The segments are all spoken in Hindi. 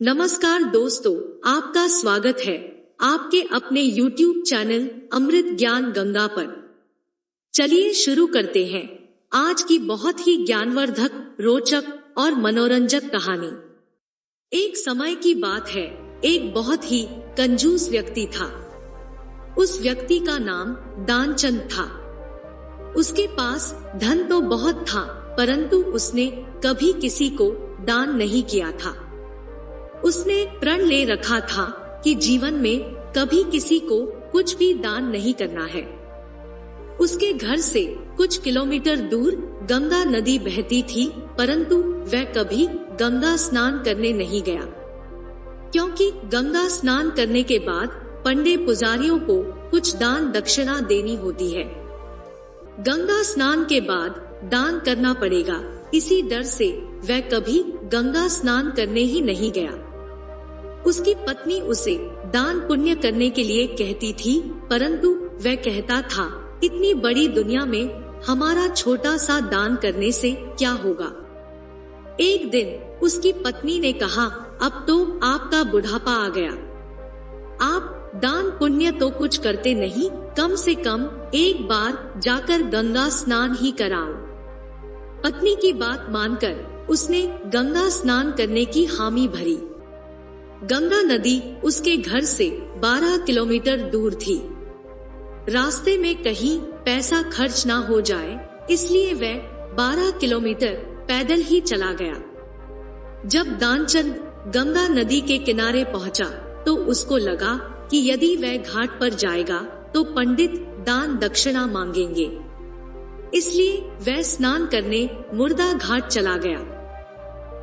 नमस्कार दोस्तों, आपका स्वागत है आपके अपने YouTube चैनल अमृत ज्ञान गंगा पर। चलिए शुरू करते हैं आज की बहुत ही ज्ञानवर्धक, रोचक और मनोरंजक कहानी। एक समय की बात है, एक बहुत ही कंजूस व्यक्ति था। उस व्यक्ति का नाम दानचंद था। उसके पास धन तो बहुत था, परंतु उसने कभी किसी को दान नहीं किया था। उसने प्रण ले रखा था कि जीवन में कभी किसी को कुछ भी दान नहीं करना है। उसके घर से कुछ किलोमीटर दूर गंगा नदी बहती थी, परंतु वह कभी गंगा स्नान करने नहीं गया, क्योंकि गंगा स्नान करने के बाद पंडित पुजारियों को कुछ दान दक्षिणा देनी होती है। गंगा स्नान के बाद दान करना पड़ेगा, इसी डर से वह कभी गंगा स्नान करने ही नहीं गया। उसकी पत्नी उसे दान पुण्य करने के लिए कहती थी, परंतु वह कहता था, इतनी बड़ी दुनिया में हमारा छोटा सा दान करने से क्या होगा। एक दिन उसकी पत्नी ने कहा, अब तो आपका बुढ़ापा आ गया, आप दान पुण्य तो कुछ करते नहीं, कम से कम एक बार जाकर गंगा स्नान ही कराओ। पत्नी की बात मानकर उसने गंगा स्नान करने की हामी भरी। गंगा नदी उसके घर से 12 किलोमीटर दूर थी। रास्ते में कहीं पैसा खर्च ना हो जाए, इसलिए वह 12 किलोमीटर पैदल ही चला गया। जब दानचंद गंगा नदी के किनारे पहुंचा, तो उसको लगा कि यदि वह घाट पर जाएगा तो पंडित दान दक्षिणा मांगेंगे, इसलिए वह स्नान करने मुर्दा घाट चला गया।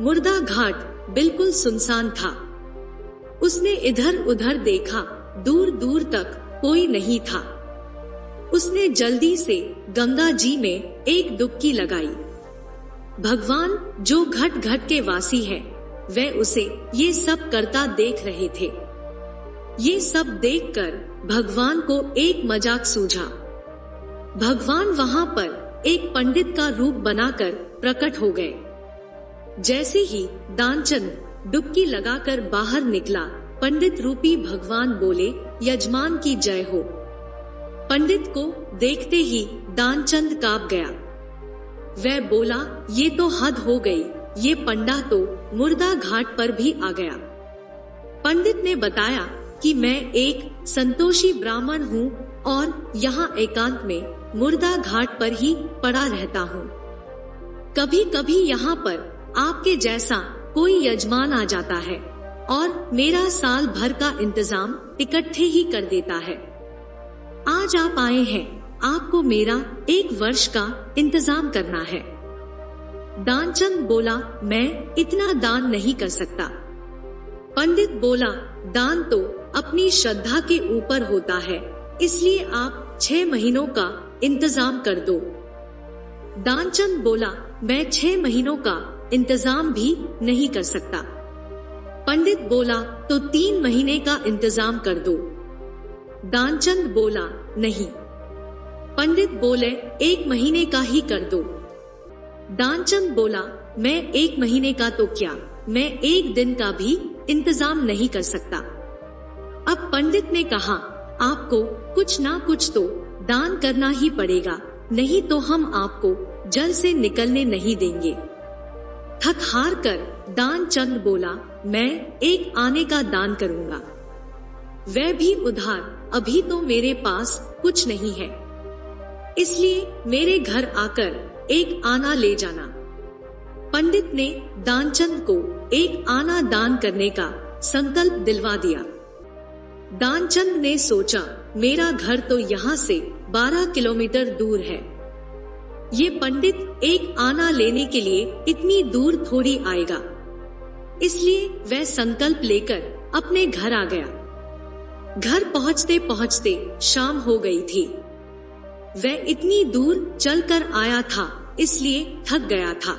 मुर्दा घाट बिल्कुल सुनसान था। उसने इधर उधर देखा, दूर दूर तक कोई नहीं था। उसने जल्दी से गंगा जी में एक डुबकी लगाई। भगवान जो घट घट के वासी है, वह उसे ये सब करता देख रहे थे। ये सब देखकर भगवान को एक मजाक सूझा। भगवान वहां पर एक पंडित का रूप बनाकर प्रकट हो गए। जैसे ही दानचंद डुबकी लगाकर बाहर निकला, पंडित रूपी भगवान बोले, यजमान की जय हो। पंडित को देखते ही दानचंद कांप गया। वह बोला, ये तो हद हो गई, ये पंडा तो मुर्दा घाट पर भी आ गया। पंडित ने बताया कि मैं एक संतोषी ब्राह्मण हूँ और यहाँ एकांत में मुर्दा घाट पर ही पड़ा रहता हूँ। कभी कभी यहाँ पर आपके जैसा कोई यजमान आ जाता है और मेरा साल भर का इंतजाम इकट्ठे ही कर देता है। आज आप आए हैं, आपको मेरा 1 वर्ष का इंतजाम करना है। दानचंद बोला, मैं इतना दान नहीं कर सकता। पंडित बोला, दान तो अपनी श्रद्धा के ऊपर होता है, इसलिए आप 6 महीनों का इंतजाम कर दो। दानचंद बोला, मैं 6 महीनों का इंतजाम भी नहीं कर सकता। पंडित बोला, तो 3 महीने का इंतजाम कर दो। दानचंद बोला, नहीं। पंडित बोले, 1 महीने का ही कर दो। दानचंद बोला, मैं 1 महीने का तो क्या, मैं 1 दिन का भी इंतजाम नहीं कर सकता। अब पंडित ने कहा, आपको कुछ ना कुछ तो दान करना ही पड़ेगा, नहीं तो हम आपको जल से निकलने नहीं देंगे। थक हार कर दानचंद बोला, मैं 1 आने का दान करूंगा, वह भी उधार। अभी तो मेरे पास कुछ नहीं है, इसलिए मेरे घर आकर 1 आना ले जाना। पंडित ने दानचंद को 1 आना दान करने का संकल्प दिलवा दिया। दानचंद ने सोचा, मेरा घर तो यहाँ से 12 किलोमीटर दूर है, ये पंडित 1 आना लेने के लिए इतनी दूर थोड़ी आएगा, इसलिए वह संकल्प लेकर अपने घर आ गया। घर पहुँचते पहुँचते शाम हो गई थी। वह इतनी दूर चलकर आया था, इसलिए थक गया था।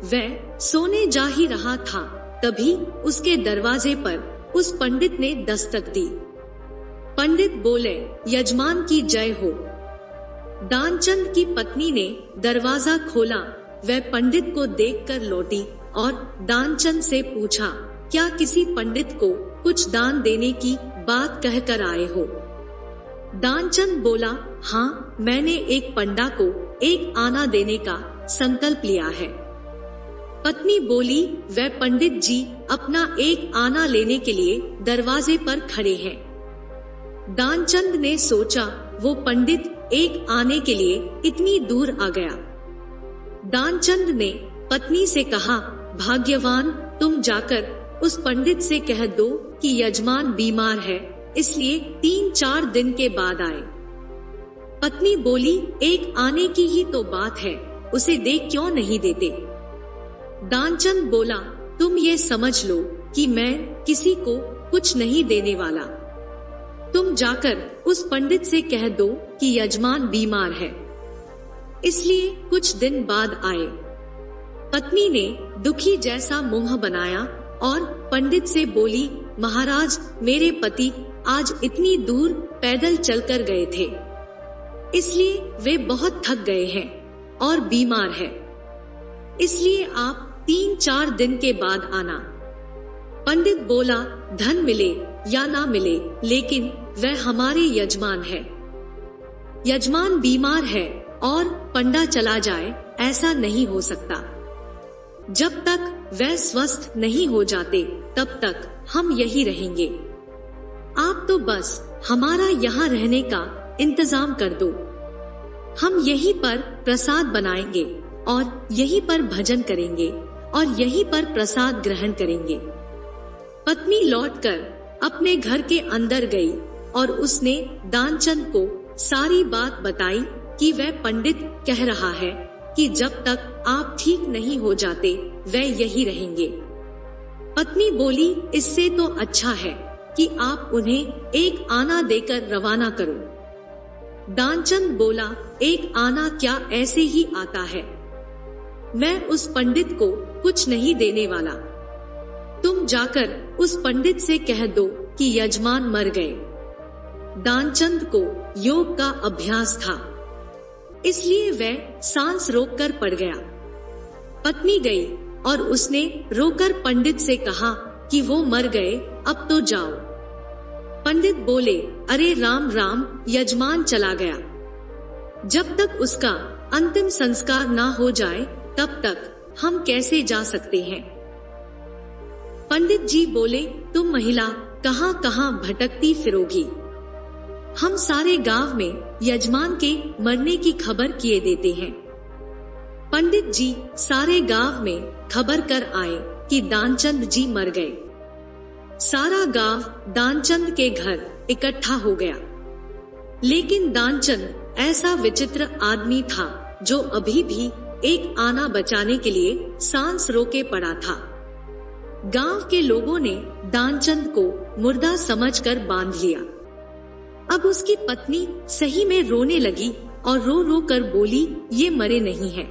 वह सोने जा ही रहा था, तभी उसके दरवाजे पर उस पंडित ने दस्तक दी। पंडित बोले, यजमान की जय हो। दानचंद की पत्नी ने दरवाजा खोला। वह पंडित को देखकर लौटी और दानचंद से पूछा, क्या किसी पंडित को कुछ दान देने की बात कहकर आए हो? दानचंद बोला, हाँ, मैंने एक पंडा को एक आना देने का संकल्प लिया है। पत्नी बोली, वह पंडित जी अपना एक आना लेने के लिए दरवाजे पर खड़े हैं। दानचंद ने सोचा, वो पंडित एक आने के लिए इतनी दूर आ गया। दानचंद ने पत्नी से कहा, भाग्यवान, तुम जाकर उस पंडित से कह दो कि यजमान बीमार है, इसलिए 3-4 दिन के बाद आए। पत्नी बोली, एक आने की ही तो बात है, उसे देख क्यों नहीं देते? दानचंद बोला, तुम ये समझ लो कि मैं किसी को कुछ नहीं देने वाला। तुम जाकर उस पंडित से कह दो कि यजमान बीमार है, इसलिए कुछ दिन बाद आए। पत्नी ने दुखी जैसा मुंह बनाया और पंडित से बोली, महाराज, मेरे पति आज इतनी दूर पैदल चलकर गए थे, इसलिए वे बहुत थक गए हैं और बीमार है, इसलिए आप 3-4 दिन के बाद आना। पंडित बोला, धन मिले या ना मिले, लेकिन वह हमारे यजमान है। यजमान बीमार है और पंडा चला जाए, ऐसा नहीं हो सकता। जब तक वह स्वस्थ नहीं हो जाते तब तक हम यही रहेंगे। आप तो बस हमारा यहाँ रहने का इंतजाम कर दो। हम यहीं पर प्रसाद बनाएंगे और यहीं पर भजन करेंगे और यहीं पर प्रसाद ग्रहण करेंगे। पत्नी लौटकर अपने घर के अंदर गई और उसने दानचंद को सारी बात बताई कि वह पंडित कह रहा है कि जब तक आप ठीक नहीं हो जाते वह यही रहेंगे। पत्नी बोली, इससे तो अच्छा है कि आप उन्हें एक आना देकर रवाना करो। दानचंद बोला, एक आना क्या ऐसे ही आता है? मैं उस पंडित को कुछ नहीं देने वाला। तुम जाकर उस पंडित से कह दो कि यजमान मर गए। दानचंद को योग का अभ्यास था, इसलिए वह सांस रोककर पड़ गया। पत्नी गई और उसने रोकर पंडित से कहा कि वो मर गए, अब तो जाओ। पंडित बोले, अरे राम राम, यजमान चला गया। जब तक उसका अंतिम संस्कार ना हो जाए तब तक हम कैसे जा सकते हैं? पंडित जी बोले, तुम महिला कहां कहां भटकती फिरोगी। हम सारे गांव में यजमान के मरने की खबर किए देते हैं। पंडित जी सारे गांव में खबर कर आए कि दानचंद जी मर गए। सारा गांव दानचंद के घर इकट्ठा हो गया, लेकिन दानचंद ऐसा विचित्र आदमी था जो अभी भी एक आना बचाने के लिए सांस रोके पड़ा था। गांव के लोगों ने दानचंद को मुर्दा समझकर बांध लिया। अब उसकी पत्नी सही में रोने लगी और रो रो कर बोली, ये मरे नहीं है।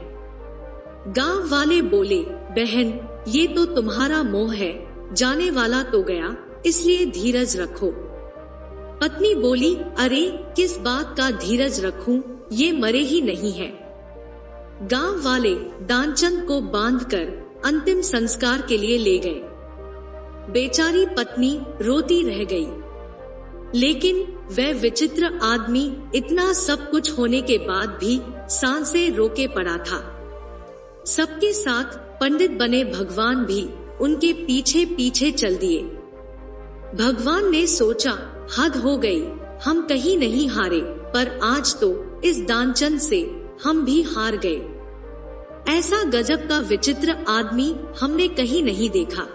गांव वाले बोले, बहन, ये तो तुम्हारा मोह है, जाने वाला तो गया, इसलिए धीरज रखो। पत्नी बोली, अरे किस बात का धीरज रखूं, ये मरे ही नहीं है। गांव वाले दानचंद को बांधकर अंतिम संस्कार के लिए ले गए। बेचारी पत्नी रोती रह गई, लेकिन वह विचित्र आदमी इतना सब कुछ होने के बाद भी सांसें रोके पड़ा था। सबके साथ पंडित बने भगवान भी उनके पीछे पीछे चल दिए। भगवान ने सोचा, हद हो गई, हम कहीं नहीं हारे, पर आज तो इस दानचंद से हम भी हार गए। ऐसा गजब का विचित्र आदमी हमने कहीं नहीं देखा।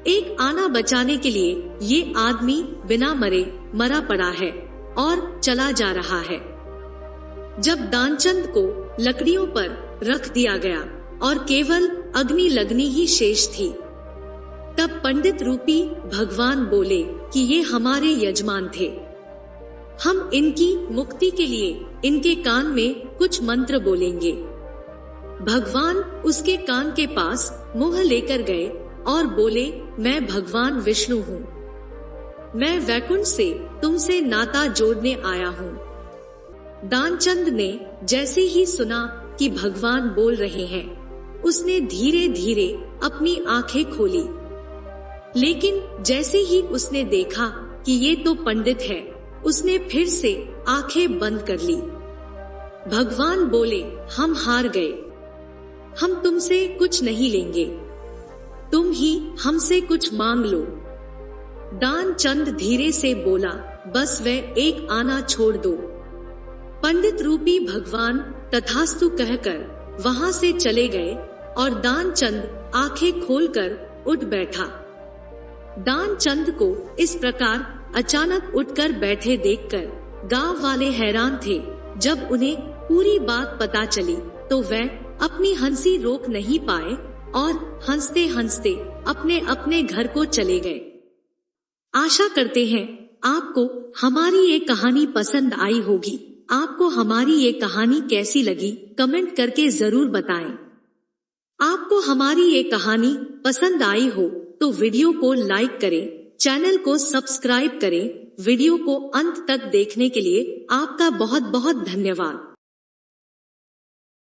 एक आना बचाने के लिए ये आदमी बिना मरे मरा पड़ा है और चला जा रहा है। जब दानचंद को लकड़ियों पर रख दिया गया और केवल अग्नि लगनी ही शेष थी, तब पंडित रूपी भगवान बोले कि ये हमारे यजमान थे। हम इनकी मुक्ति के लिए इनके कान में कुछ मंत्र बोलेंगे। भगवान उसके कान के पास मुंह लेकर गए और बोले, मैं भगवान विष्णु हूँ। मैं वैकुंठ से तुमसे नाता जोड़ने आया हूँ। दानचंद ने जैसे ही सुना कि भगवान बोल रहे हैं, उसने धीरे धीरे अपनी आंखें खोली। लेकिन जैसे ही उसने देखा कि ये तो पंडित है, उसने फिर से आंखें बंद कर ली। भगवान बोले, हम हार गए, हम तुमसे कुछ नहीं लेंगे, तुम ही हमसे कुछ मांग लो। दानचंद धीरे से बोला, बस वह एक आना छोड़ दो। पंडित रूपी भगवान तथास्तु कहकर वहां से चले गए और दानचंद आंखें खोलकर उठ बैठा। दानचंद को इस प्रकार अचानक उठकर बैठे देखकर गांव वाले हैरान थे। जब उन्हें पूरी बात पता चली तो वह अपनी हंसी रोक नहीं पाए और हंसते हंसते अपने अपने घर को चले गए। आशा करते हैं आपको हमारी ये कहानी पसंद आई होगी। आपको हमारी ये कहानी कैसी लगी कमेंट करके जरूर बताएं। आपको हमारी ये कहानी पसंद आई हो तो वीडियो को लाइक करें, चैनल को सब्सक्राइब करें। वीडियो को अंत तक देखने के लिए आपका बहुत बहुत धन्यवाद।